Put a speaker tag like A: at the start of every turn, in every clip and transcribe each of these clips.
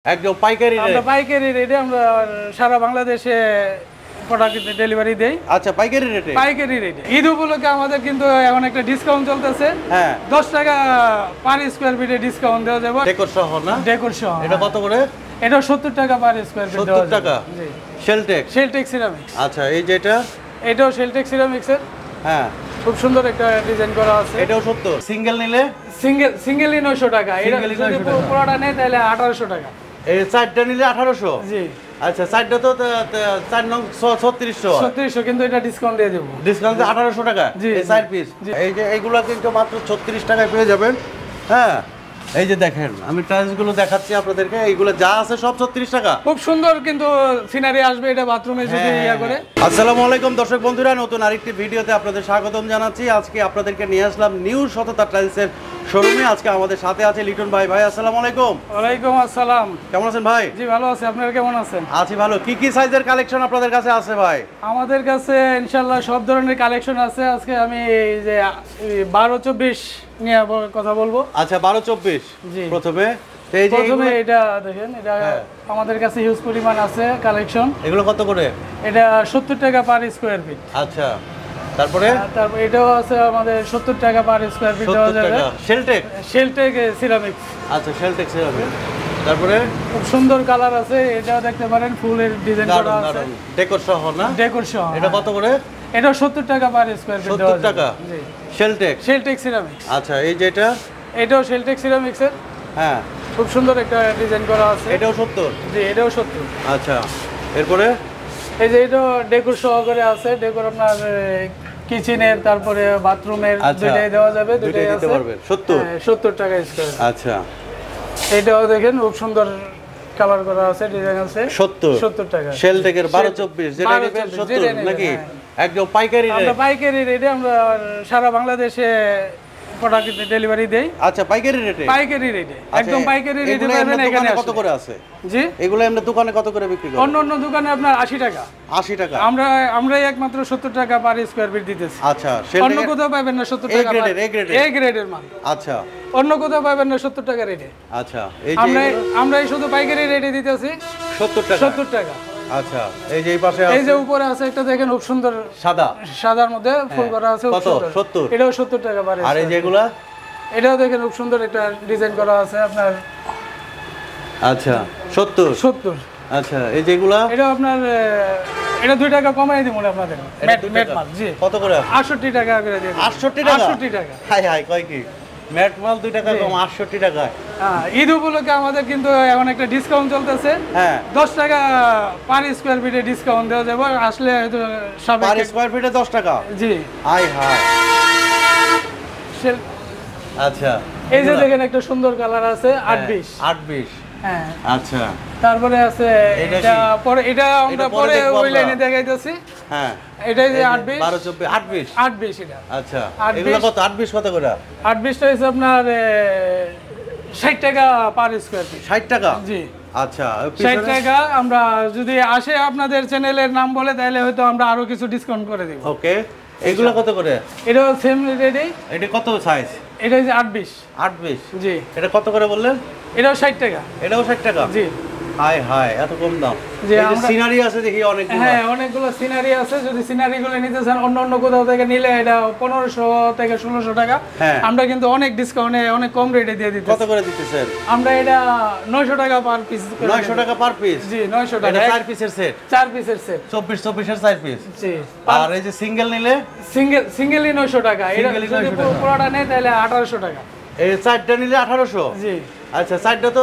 A: একদম পাইকারি রেট।
B: আমরা পাইকারি রেটে আমরা সারা বাংলাদেশে প্রোডাক্ট ডেলিভারি দেই।
A: আচ্ছা, পাইকারি রেটে।
B: পাইকারি রেটে ঈদ উপলক্ষে আমাদের কিন্তু এখন একটা ডিসকাউন্ট চলতেছে।
A: হ্যাঁ,
B: 10 টাকা পার স্কয়ার ফিটে ডিসকাউন্ট দেওয়া যাবে।
A: ডেকোর সহ না?
B: ডেকোর সহ।
A: এটা কত করে?
B: এটা 70 টাকা পার স্কয়ার ফিট দেওয়া
A: 70 টাকা।
B: জি।
A: শেলটেক্স।
B: শেলটেক্স সিরামিক্স।
A: আচ্ছা, এই যে
B: এটাও শেলটেক্স সিরামিক্সের।
A: হ্যাঁ,
B: খুব সুন্দর একটা ডিজাইন করা আছে।
A: এটাও 70। সিঙ্গেল নিলে?
B: সিঙ্গেলই 900 টাকা। এটা যদি পুরোটা নেয় তাহলে 1800 টাকা।
A: এই চারটা নিলে 1800?
B: জি।
A: আচ্ছা, চারটা তো 4 নং 3600।
B: 3600, কিন্তু এটা ডিসকাউন্ট দিয়ে দেব।
A: ডিসকাউন্ট 1800 টাকা এই 4 পিস। এই যে এইগুলো কিন্তু মাত্র 36 টাকায় পেয়ে যাবেন। হ্যাঁ, এই যে দেখেন আমি টাইলসগুলো দেখাচ্ছি আপনাদেরকে, এইগুলো যা আছে সব 36 টাকা।
B: খুব সুন্দর কিন্তু সিনারি আসবে এটা বাথরুমে যদি ইয়া করে।
A: আসসালামু আলাইকুম দর্শক বন্ধুরা, নতুন আরেকটি ভিডিওতে আপনাদের স্বাগতম জানাচ্ছি। আজকে আপনাদেরকে নিয়ে আসলাম নিউ সততা টাইলসের শোরুমে। আজকে আমাদের সাথে আছে লিটন ভাই। ভাই আসসালামু আলাইকুম।
B: ওয়ালাইকুম আসসালাম।
A: কেমন আছেন ভাই?
B: জি ভালো আছি, আপনারা কেমন আছেন?
A: আছি ভালো। কি কি সাইজের কালেকশন আপনাদের কাছে আছে ভাই?
B: আমাদের কাছে ইনশাআল্লাহ সব ধরনের কালেকশন আছে। আজকে আমি এই যে 12-24 নিয়ে কথা বলবো।
A: আচ্ছা, 12-24
B: জি।
A: প্রথমে
B: এটা দেখেন, এটা আমাদের কাছে হিউজ পরিমাণ আছে কালেকশন।
A: এগুলো কত করে?
B: এটা 70 টাকা পার স্কয়ার ফিট।
A: আচ্ছা, তারপরে
B: এটাও আছে আমাদের 70 টাকা পার স্কয়ার ফিট দেওয়া যাবে।
A: শেলটেক।
B: শেলটেক সিরামিক্স।
A: আচ্ছা, শেলটেক সিরামিক। তারপরে
B: খুব সুন্দর কালার আছে, এটাও দেখতে পারেন, ফুলের ডিজাইন করা আছে।
A: ডেকোর সহ না?
B: ডেকোর সহ।
A: এটা কত করে?
B: এটা 70 টাকা পার স্কয়ার ফিট দেওয়া
A: 70 টাকা।
B: জি।
A: শেলটেক।
B: শেলটেক সিরামিক্স।
A: আচ্ছা, এই যে
B: এটাও শেলটেক সিরামিক্সের।
A: হ্যাঁ,
B: খুব সুন্দর একটা ডিজাইন করা আছে।
A: এটাও 70?
B: জি, এটাও 70।
A: আচ্ছা, এরপরে
B: এই যে এটা ডেকোর সহকারে আছে। ডেকোর আপনার কিচেনের তারপরে বাথরুমের দুইটাই দেওয়া যাবে, দুইটাই
A: দিতে
B: আছে।
A: পারবেন। 70?
B: 70 টাকা স্কয়ার।
A: আচ্ছা,
B: এটাও দেখেন খুব সুন্দর কালার করা আছে, ডিজাইন আছে।
A: 70
B: টাকা।
A: শেলটেকের 12-24 যেটা নেবেন 70 নাকি? একদম পাইকারি রেট।
B: আমরা পাইকারি রেটে আমরা সারা বাংলাদেশে প্রোডাক্ট ডেলিভারি দেই।
A: আচ্ছা, পাইকারি রেটে?
B: পাইকারি রেটে, একদম পাইকারি রেটে পাবেন। এখানে
A: কত করে আছে?
B: জি,
A: এগুলো আমরা দোকানে কত করে বিক্রি করি?
B: অন্য দোকানে আপনার 80 টাকা।
A: 80 টাকা।
B: আমরাই একমাত্র 70 টাকা পার স্কয়ার ফিট দিতেছি।
A: আচ্ছা,
B: অন্য কোথাও পাবেন না 70 টাকা। এ গ্রেডের মাল।
A: আচ্ছা,
B: অন্য কোথাও পাবেন না 70 টাকা রেটে।
A: আচ্ছা, এই যে
B: আমরাই শুধু পাইকারি রেটে দিতেছি
A: 70 টাকা।
B: 70 টাকা।
A: আচ্ছা, এই যে এই পাশে আছে,
B: এই যে উপরে আছে একটা দেখেন, খুব সুন্দর সাদার মধ্যে ফুল করা আছে।
A: কত? 70?
B: এটাও 70 টাকা পার।
A: আর এই যেগুলা?
B: এটাও দেখেন খুব সুন্দর একটা ডিজাইন করা আছে আপনার।
A: আচ্ছা, 70? আচ্ছা, এই যেগুলা?
B: এটা আপনার এটা 2 টাকা কমাই দিই মনে আপনাদের। ম্যাট মাল। জি।
A: কত করে?
B: 68 টাকা করে দিই।
A: 68 টাকা?
B: 68 টাকা।
A: হাই হাই, কয় কি ম্যাট মাল 2 টাকা কম, 68 টাকা।
B: হ্যাঁ, ঈদ উপলক্ষে আমাদের কিন্তু এখন একটা ডিসকাউন্ট চলতেছে।
A: হ্যাঁ,
B: 10 টাকা পার স্কয়ার ফিটে ডিসকাউন্ট দেওয়া যাবে। আসলে হয়তো সবাই
A: পার স্কয়ার ফিটে 10 টাকা?
B: জি।
A: হাই হাই। আচ্ছা,
B: এই যে দেখেন একটা সুন্দর কালার আছে 820।
A: 820?
B: হ্যাঁ।
A: আচ্ছা,
B: তারপরে আছে এটা আমরা পরে ওই লাইনে দেখাইতেছি।
A: হ্যাঁ,
B: এটাই যে 820
A: 12-24
B: 820 এটা।
A: আচ্ছা, এগুলো কত? 820 কত করে?
B: 820 টা হচ্ছে আপনার 60 টাকা পার স্কয়ার ফিট।
A: 60 টাকা?
B: জি।
A: আচ্ছা,
B: 60 টাকা। আমরা যদি আসে আপনাদের চ্যানেলের নাম বলে তাহলে হয়তো আমরা আরো কিছু ডিসকাউন্ট করে দেব।
A: ওকে, এগুলো কত করে?
B: এটা সেম রেটেই।
A: এটা কত সাইজ?
B: এটা যে 820।
A: 820?
B: জি।
A: এটা কত করে বললেন?
B: এটাও 60 টাকা।
A: এটাও 60 টাকা?
B: জি।
A: হাই হাই, এত কম দাম।
B: যে
A: এই যে সিনারি আছে দেখি অনেকগুলো।
B: হ্যাঁ, অনেকগুলো সিনারি আছে। যদি সিনারিগুলো নিতে চান অন্য কোথাও থেকে নিলে এটা 1500 থেকে 1600 টাকা। আমরা কিন্তু অনেক ডিসকাউন্টে অনেক কম রেটে দিয়ে দিতেছি।
A: কত করে দিতেছেন?
B: আমরা এটা 900 টাকা পার পিস।
A: 900 টাকা পার পিস?
B: জি, 900 টাকা।
A: এটা 4 পিসের সেট?
B: 4 পিসের সেট।
A: 24 এর 4 পিস?
B: জি।
A: আর এই যে সিঙ্গেল নিলে?
B: সিঙ্গেলই 900 টাকা। এটা যদি পুরোটা নেয় তাহলে 1800 টাকা।
A: এই চারটা নিলে 1800?
B: জি।
A: আচ্ছা, চারটা তো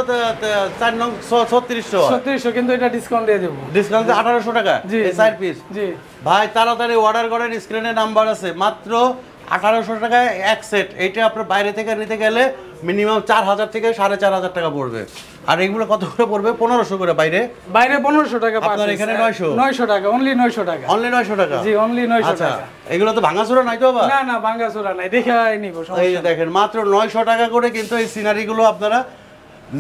A: 4 নং 3600?
B: 3600, কিন্তু এটা ডিসকাউন্ট দিয়ে দেব।
A: ডিসকাউন্ট 1800 টাকা এই 4 পিস?
B: জি।
A: ভাই তাড়াতাড়ি অর্ডার করেন, স্ক্রিনে নাম্বার আছে। মাত্র 1800 টাকায় এক সেট। এইটা আপনার বাইরে থেকে নিতে গেলে মিনিমাম 4000 থেকে 4500 টাকা পড়বে। আর এগুলো কত করে পড়বে? 1500 করে। বাইরে
B: 1500 টাকা।
A: আপনার এখানে
B: 900 টাকা। অনলি 900 টাকা।
A: অনলি 900 টাকা?
B: জি, অনলি 900 টাকা।
A: এগুলো তো ভাঙাচোরা নাই তো আবার?
B: না না, ভাঙাচোরা নাই, দেখাই নিব।
A: এই যে দেখেন, মাত্র 900 টাকা করে কিন্তু এই সিনারিগুলো আপনারা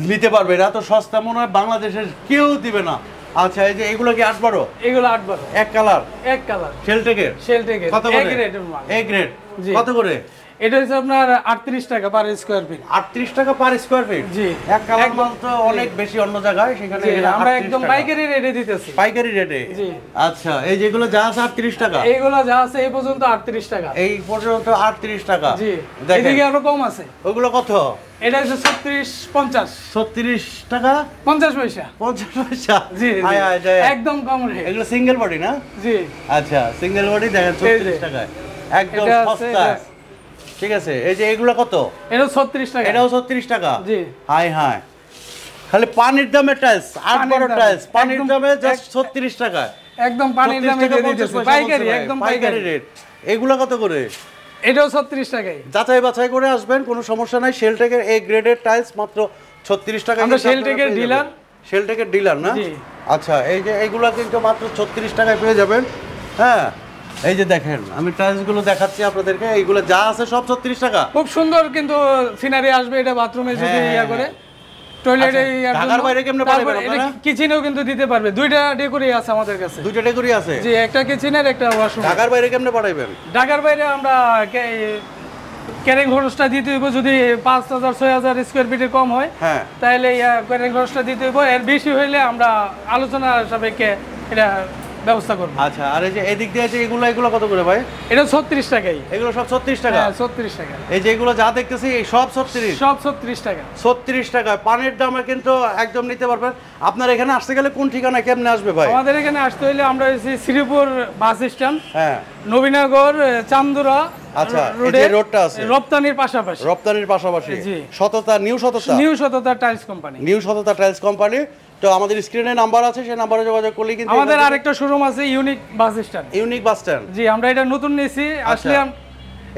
A: নিতে পারবেন। এত সস্তা মনে হয় বাংলাদেশের কেউ দিবে না। আচ্ছা, এই যে এগুলো কি 8-12?
B: এগুলো 8-12।
A: এক কালার?
B: এক কালার।
A: শেলটেকের?
B: শেলটেকের
A: কত করে?
B: এ গ্রেডের মাল।
A: A grade?
B: জি।
A: কত করে?
B: এটা হচ্ছে আপনার 38 টাকা পার স্কয়ার ফিট।
A: 38 টাকা পার স্কয়ার ফিট?
B: জি।
A: এক কালার মাল তো অনেক বেশি অন্য জায়গায়, সেখানে
B: আমরা একদম পাইকারি রেটে দিতেছি।
A: পাইকারি রেটে?
B: জি।
A: আচ্ছা, এই যেগুলো যা আছে 38 টাকা?
B: এইগুলো যা আছে এই পর্যন্ত 38 টাকা।
A: এই পর্যন্ত 38 টাকা?
B: জি।
A: দেখেন
B: এদিকে আরো কম আছে।
A: ওগুলো কত?
B: এটা হচ্ছে 36-50।
A: 36 টাকা
B: 50 পয়সা।
A: 50 পয়সা?
B: জি
A: আয় আয় যায়।
B: একদম কম রেট।
A: এগুলো সিঙ্গেল বডি না?
B: জি।
A: আচ্ছা, সিঙ্গেল বডি দেখেন 36 টাকায় একদম
B: এটা আছে,
A: সস্তা। ঠিক আছে, এই যে এগুলো কত?
B: এটা 36 টাকা।
A: এটাও 36 টাকা?
B: জি।
A: হাই হাই, খালি পানির দামে টাইলস, 8 বড় টাইলস পানির দামে জাস্ট 36 টাকা।
B: একদম পানির দামে দিয়ে দিতেছি পাইকারি, একদম পাইকারি
A: রেট। এগুলো কত করে?
B: এটাও 36 টাকায়।
A: যাচাই বাছাই করে আসবেন, কোনো সমস্যা নাই। শেলটেকের এই গ্রেডের টাইলস মাত্র 36 টাকা।
B: আমরা শেলটেকের ডিলার।
A: শেলটেকের ডিলার না?
B: জি।
A: আচ্ছা, এই যে এইগুলো কিন্তু মাত্র 36 টাকায় পেয়ে যাবেন। হ্যাঁ, এই যে দেখেন আমি টাইলসগুলো দেখাচ্ছি আপনাদেরকে, এইগুলো যা আছে সব 36 টাকা।
B: খুব সুন্দর কিন্তু সিনারি আসবে এটা বাথরুমে যদি ইয়া করে, টয়লেটে ইয়ার জন্য।
A: ঢাকার বাইরে কেমনে পারবেন আপনারা?
B: কিচেনেও কিন্তু দিতে পারবে। দুইটা ডেকোরি আছে আমাদের কাছে।
A: দুইটা ডেকোরি আছে?
B: জি, একটা কিচেনের একটা ওয়াশরুম।
A: ঢাকার বাইরে কেমনে পাঠাইবেন?
B: ঢাকার বাইরে আমরা ক্যারিং খরচটা দিতে হইব, যদি 5000-6000 স্কয়ার ফিটের কম হয়
A: হ্যাঁ,
B: তাহলে ক্যারিং খরচটা দিতে হইব। এর বেশি হইলে আমরা আলোচনা সাপেক্ষে এটা ব্যবস্থা করব।
A: আচ্ছা, আর এই যে এদিক দিয়ে যে এগুলো কত করে ভাই?
B: এটা 36 টাকাই।
A: এগুলো সব 36 টাকা?
B: হ্যাঁ, 36 টাকা।
A: এই যে এগুলো যা দেখতেছি এই সব 36?
B: সব 36 টাকা।
A: 36 টাকা পানির দামে কিন্তু একদম নিতে পারবেন। আপনার এখানে আসতে গেলে কোন ঠিকানা কেমনে আসবে ভাই?
B: আমাদের এখানে আসতে হইলে আমরা হচ্ছে শ্রীপুর বাস স্ট্যান্ড,
A: হ্যাঁ,
B: নবীনগর, চান্দুরা।
A: আচ্ছা, এই যে রোডটা আছে
B: রপ্তানির পাশাপাশি।
A: রপ্তানির পাশাপাশি?
B: জি।
A: সততা, নিউ সততা?
B: নিউ সততা টাইলস কোম্পানি।
A: নিউ সততা টাইলস কোম্পানি। তো আমাদের স্ক্রিনে নাম্বার আছে, সেই নাম্বারে যোগাযোগ করলে কিন্তু
B: আমাদের আরেকটা শোরুম আছে unique bus stand.
A: Unique bus stand?
B: জি, আমরা এটা নতুন নিয়েছি, আসলে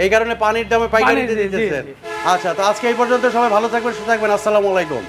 A: এই কারণে পানির দামে পাইকারি
B: জি, জি,
A: দিতেছেন।
B: জি।
A: আচ্ছা, তো আজকে এই পর্যন্ত, সবাই ভালো থাকবেন, সুস্থ থাকবেন, আসসালামু আলাইকুম।